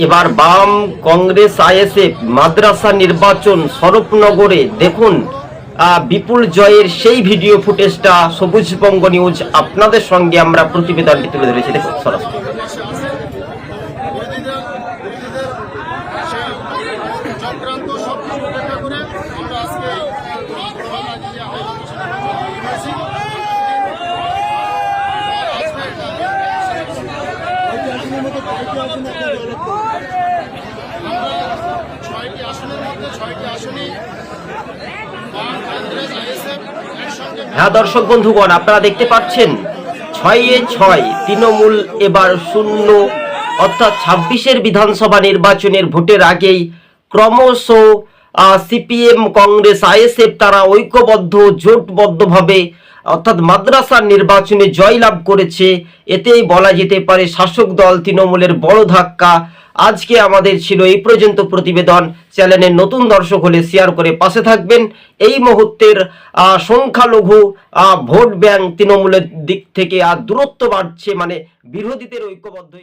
এবার বাম, কংগ্রেস, আইএসএফ মাদ্রাসা নির্বাচন স্বরূপনগরে দেখুন বিপুল জয়ের সেই ভিডিও ফুটেজটা সবুজবঙ্গ নিউজ আপনাদের সঙ্গে আমরা প্রতিবেদনটি তুলে ধরেছি। দেখুন সরাসরি। হ্যাঁ দর্শক বন্ধুগণ, আপনারা দেখতে পাচ্ছেন 6-6 তৃণমূল এবার শূন্য, অর্থাৎ 26-এর বিধানসভা নির্বাচনের ভোটের আগেই ক্রমশ সিপিএম, কংগ্রেস, আইএসএফ তারা ঐক্যবদ্ধ জোটবদ্ধভাবে অর্থাৎ মাদ্রাসার নির্বাচনে জয়লাভ করেছে। এতেই বলা যেতে পারে শাসক দল তৃণমূলের বড় ধাক্কা। আজকে আমাদের ছিল এই পর্যন্ত প্রতিবেদন। চ্যানেলের নতুন দর্শক হলে শেয়ার করে পাশে থাকবেন। এই মুহূর্তের সংখ্যালঘু ভোট ব্যাংক তৃণমূলের দিক থেকে আর দূরত্ব বাড়ছে, মানে বিরোধীদের ঐক্যবদ্ধ